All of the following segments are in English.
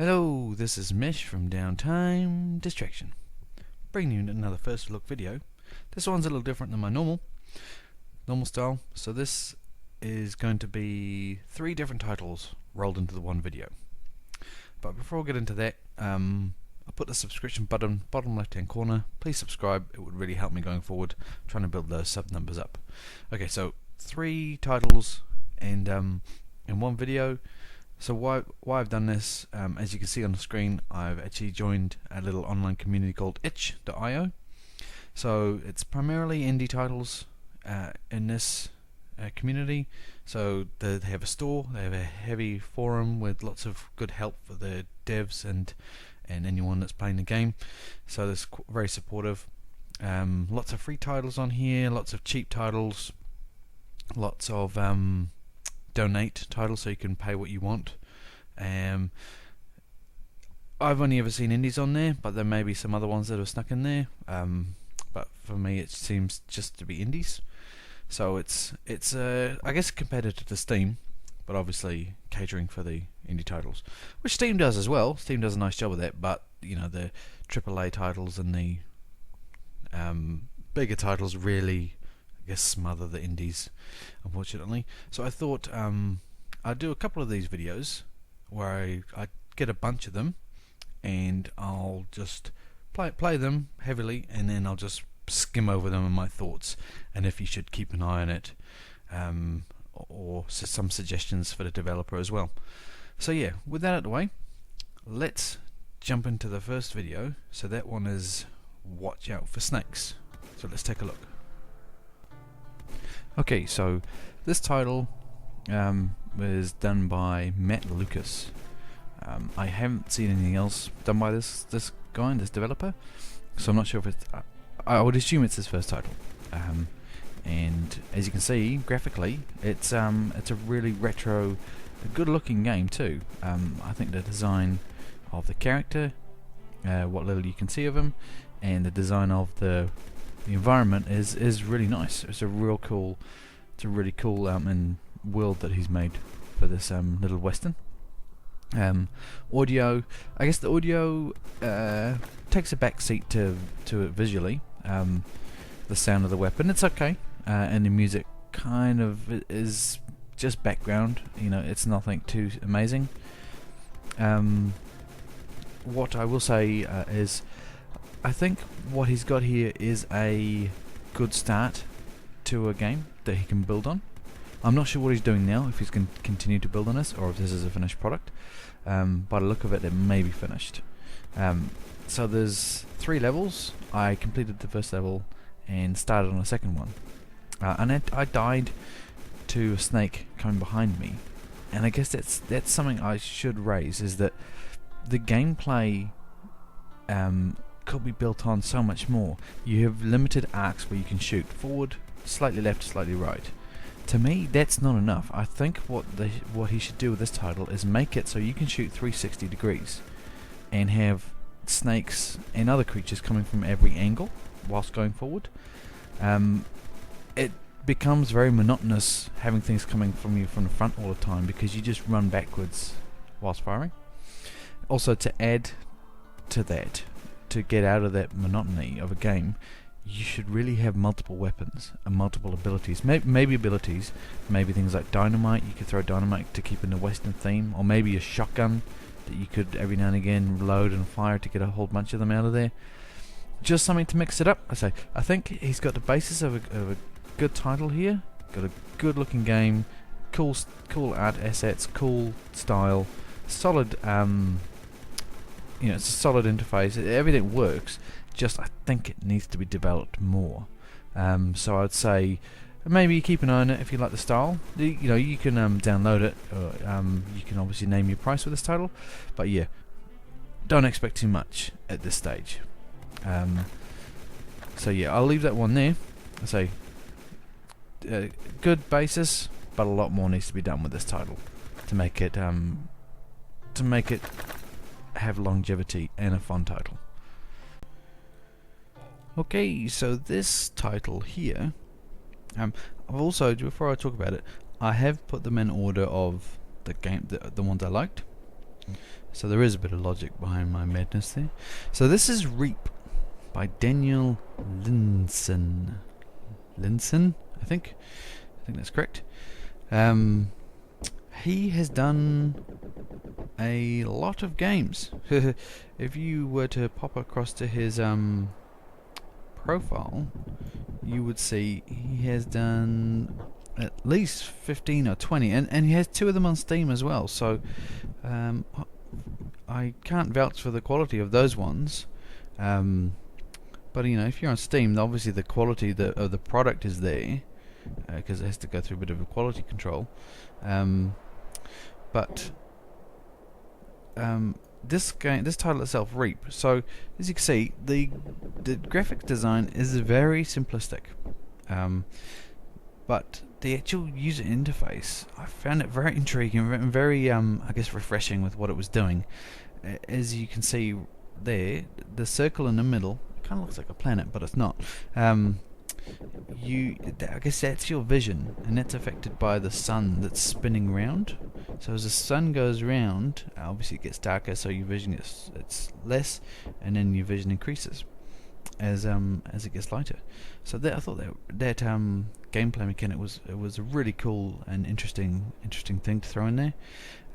Hello, this is Mish from Downtime Distraction, bringing you another first look video. This one's a little different than my normal style, so this is going to be 3 different titles rolled into the one video. But before I get into that, I'll put the subscription button bottom left hand corner. Please subscribe, it would really help me going forward, trying to build those sub numbers up. Okay, so 3 titles and in one video. So why I've done this, as you can see on the screen, I've actually joined a little online community called itch.io. So it's primarily indie titles in this community. So they have a store, they have a heavy forum with lots of good help for the devs and anyone that's playing the game. So it's very supportive. Lots of free titles on here, lots of cheap titles, lots of donate titles so you can pay what you want. I've only ever seen indies on there, but there may be some other ones that are stuck in there. But for me, it seems just to be indies. So it's I guess competitor to Steam, but obviously catering for the indie titles, which Steam does as well. Steam does a nice job of that, but you know, the AAA titles and the bigger titles really, I guess, smother the indies, unfortunately. So I thought I'd do a couple of these videos where I get a bunch of them and I'll just play them heavily, and then I'll just skim over them and my thoughts, and if you should keep an eye on it, or some suggestions for the developer as well. So yeah, with that out of the way, let's jump into the first video. So that one is Watch Out for Snakes. So let's take a look. Okay, so this title was done by Matt Lucas. I haven't seen anything else done by this guy, this developer, so I'm not sure if it's... I would assume it's his first title. And as you can see, graphically, it's a really retro, good-looking game too. I think the design of the character, what little you can see of him, and the design of the environment is really nice. It's a really cool and world that he's made for this little western. Audio, I guess the audio takes a back seat to it visually. The sound of the weapon, it's okay, and the music kind of is just background. You know, it's nothing too amazing. What I will say is, I think what he's got here is a good start to a game that he can build on. I'm not sure what he's doing now, if he's going to continue to build on this or if this is a finished product. By the look of it, it may be finished. So there's 3 levels. I completed the first level and started on the second one. And I died to a snake coming behind me. And I guess that's something I should raise, is that the gameplay could be built on so much more. You have limited arcs where you can shoot forward, slightly left, slightly right. To me, that's not enough. I think what he should do with this title is make it so you can shoot 360 degrees and have snakes and other creatures coming from every angle whilst going forward. It becomes very monotonous having things coming from you from the front all the time, because you just run backwards whilst firing. Also, to add to that, to get out of that monotony of a game, you should really have multiple weapons and multiple abilities. Maybe abilities, maybe things like dynamite. You could throw dynamite to keep in the western theme, or maybe a shotgun that you could every now and again load and fire to get a whole bunch of them out of there. Just something to mix it up. I think he's got the basis of a good title here. Got a good looking game, cool art assets, cool style, solid. You know, it's a solid interface. Everything works. Just I think it needs to be developed more. So I'd say maybe keep an eye on it if you like the style. You know, you can download it. Or, you can obviously name your price with this title. But yeah, don't expect too much at this stage. So yeah, I'll leave that one there. I say good basis, but a lot more needs to be done with this title to make it have longevity and a fun title. Okay, so this title here, I've also, before I talk about it, I have put them in order of the game, the ones I liked. So there is a bit of logic behind my madness there. So this is Reap by Daniel Linson. Linson, I think that's correct. He has done a lot of games. If you were to pop across to his profile, you would see he has done at least 15 or 20, and he has 2 of them on Steam as well. So I can't vouch for the quality of those ones, but you know, if you're on Steam, obviously the quality of the product is there, because it has to go through a bit of a quality control. But this title itself, Reap. So as you can see, the graphic design is very simplistic, but the actual user interface, I found it very intriguing and very, I guess, refreshing with what it was doing. As you can see there, the circle in the middle kind of looks like a planet, but it's not. I guess that's your vision, and that's affected by the sun that's spinning round. So as the sun goes round, obviously it gets darker, so your vision it's less, and then your vision increases as it gets lighter. So I thought that gameplay mechanic was a really cool and interesting thing to throw in there.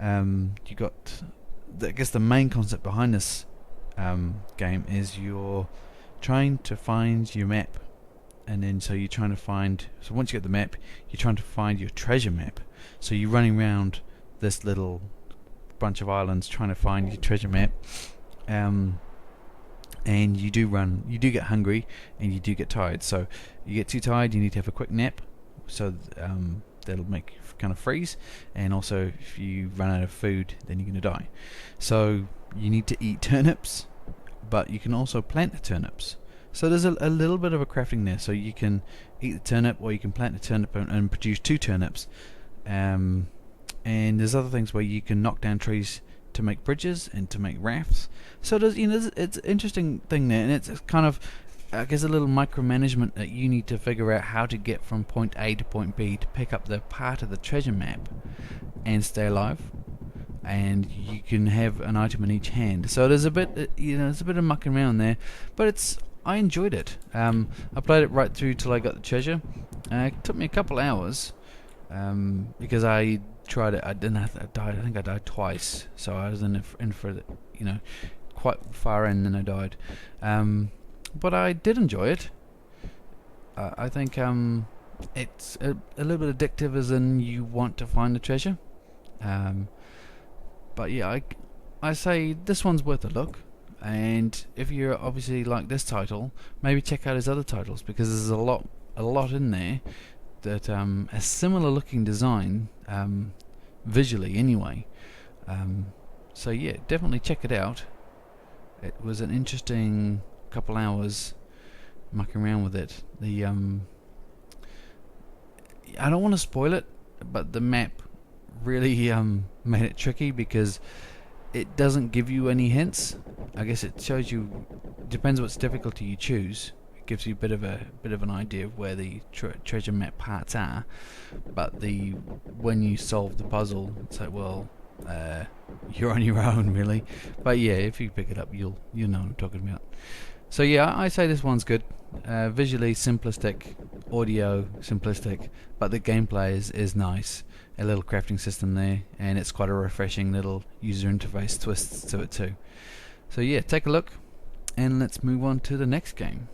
You got, I guess, the main concept behind this game is you're trying to find your map. And then so you're trying to find, so once you get the map, you're trying to find your treasure map. So you're running around this little bunch of islands trying to find your treasure map. And you do get hungry, and you do get tired. So you get too tired, you need to have a quick nap. So that'll make you kind of freeze. And also, if you run out of food, then you're going to die. So you need to eat turnips, but you can also plant the turnips. So there's a little bit of a crafting there. So you can eat the turnip, or you can plant the turnip and produce 2 turnips. And there's other things where you can knock down trees to make bridges and to make rafts. So there's, it's an interesting thing there, and it's kind of, I guess, a little micromanagement that you need to figure out how to get from point A to point B to pick up the part of the treasure map and stay alive. And you can have an item in each hand. So there's a bit, there's a bit of mucking around there, but I enjoyed it. I played it right through till I got the treasure. It took me a couple hours because I tried it. I think I died twice, so I was in for the, quite far in, and I died. But I did enjoy it. I think it's a little bit addictive, as in you want to find the treasure. But yeah, I say this one's worth a look. And if you're obviously like this title, maybe check out his other titles, because there's a lot in there that a similar looking design, visually anyway. So yeah, definitely check it out. It was an interesting couple hours mucking around with it. I don't want to spoil it, but the map really made it tricky, because it doesn't give you any hints. I guess it shows you, depends what difficulty you choose. It gives you a bit of an idea of where the treasure map parts are. But when you solve the puzzle, it's like, well, you're on your own, really. But yeah, if you pick it up, you'll know what I'm talking about. So yeah, I say this one's good. Visually simplistic, audio simplistic, but the gameplay is nice. A little crafting system there, and it's quite a refreshing little user interface twists to it too. So yeah, take a look, and let's move on to the next game.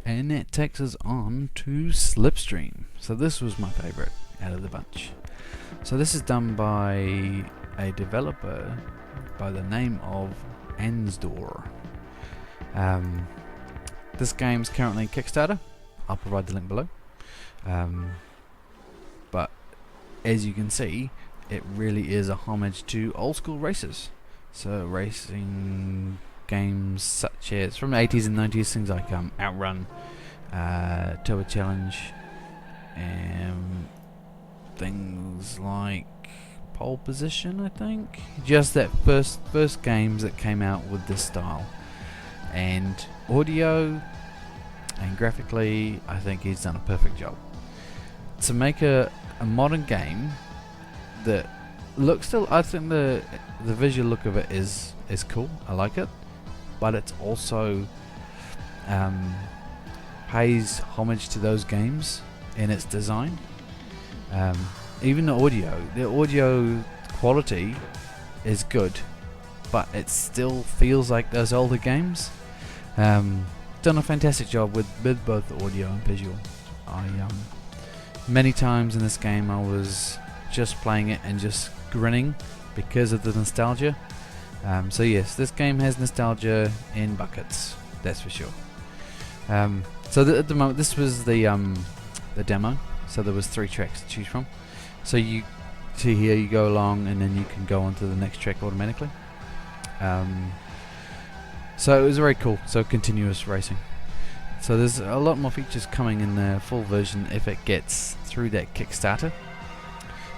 And that takes us on to Slipstream. So this was my favourite out of the bunch. So this is done by a developer by the name of Ansdor. This game's currently Kickstarter. I'll provide the link below. But as you can see, it really is a homage to old school races. So racing games such as from the 80s and 90s, things like Outrun, Turbo Challenge, and things like Pole Position, I think. Just that first games that came out with this style. And audio and graphically, I think he's done a perfect job. to make a modern game that looks still, I think the visual look of it is cool. I like it, but it's also pays homage to those games in its design. Even the audio quality is good, but it still feels like those older games. Done a fantastic job with both audio and visual. Many times in this game I was just playing it and just grinning because of the nostalgia. So yes, this game has nostalgia in buckets, that's for sure. So at the moment, this was the demo. So there was 3 tracks to choose from. So you see here, you go along and then you can go on to the next track automatically. So it was very cool. So continuous racing. So there's a lot more features coming in the full version if it gets through that Kickstarter.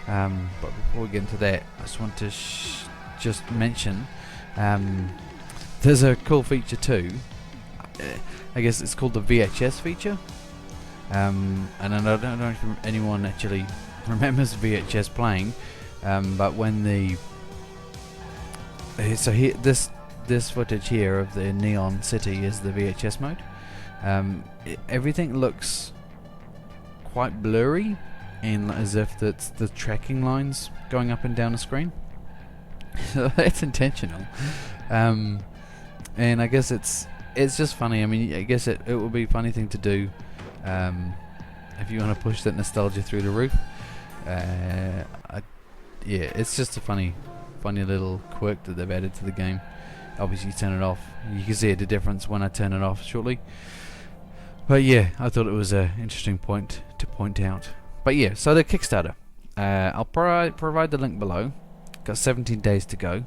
But before we get into that, I just want to just mention there's a cool feature too. I guess it's called the VHS feature. And I don't know if anyone actually remembers VHS playing, but when so here, this footage here of the Neon City is the VHS mode. Everything looks quite blurry, and as if that's the tracking lines going up and down the screen. So that's intentional. And I guess it's just funny. I mean, I guess it would be a funny thing to do if you want to push that nostalgia through the roof. Yeah, it's just a funny little quirk that they've added to the game. Obviously, you turn it off. You can see the difference when I turn it off shortly. But yeah, I thought it was an interesting point to point out. But yeah, so the Kickstarter. I'll provide the link below. Got 17 days to go.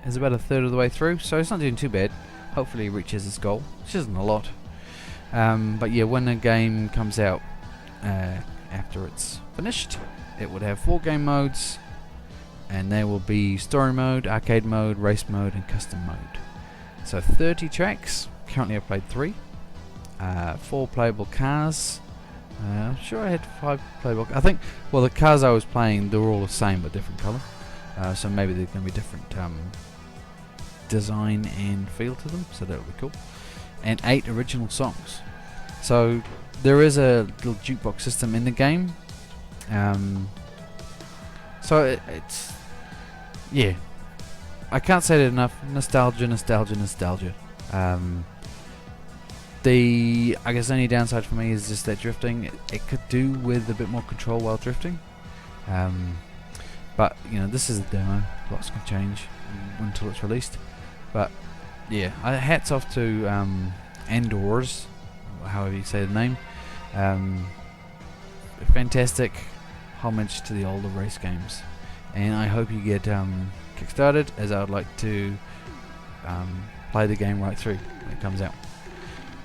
It's about a third of the way through, so it's not doing too bad. Hopefully it reaches its goal, which isn't a lot. But yeah, when the game comes out, after it's finished, it would have 4 game modes, and there will be story mode, arcade mode, race mode, and custom mode. So 30 tracks. Currently I've played 3. 4 playable cars. I'm sure I had 5 playable. I think, well, the cars I was playing, they were all the same but different colour. So maybe they're going to be different design and feel to them, so that would be cool. And 8 original songs. So there is a little jukebox system in the game. So it's, yeah, I can't say that enough. Nostalgia. I guess the only downside for me is just that drifting. It could do with a bit more control while drifting. But you know, this is a demo. Lots can change until it's released. But yeah, hats off to Andor's, however you say the name. Fantastic homage to the older race games, and I hope you get kickstarted, as I would like to play the game right through when it comes out.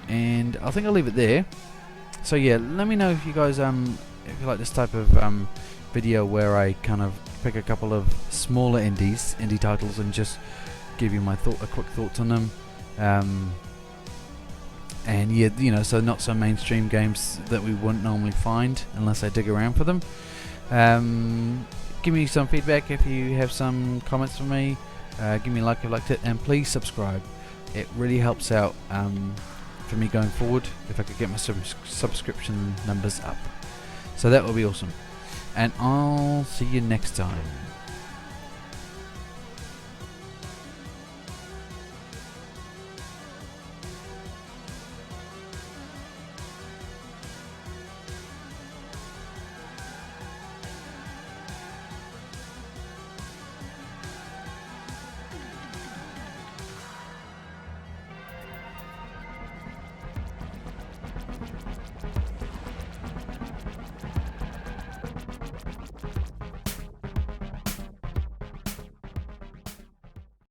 And I think I'll leave it there. So yeah, let me know if you guys if you like this type of video where I kind of pick a couple of smaller indie titles and just give you my quick thoughts on them. And yeah, you know, so not so mainstream games that we wouldn't normally find unless I dig around for them. Give me some feedback if you have some comments for me. Give me a like if you liked it, and please subscribe. It really helps out for me going forward if I could get my subscription numbers up. So that would be awesome. And I'll see you next time.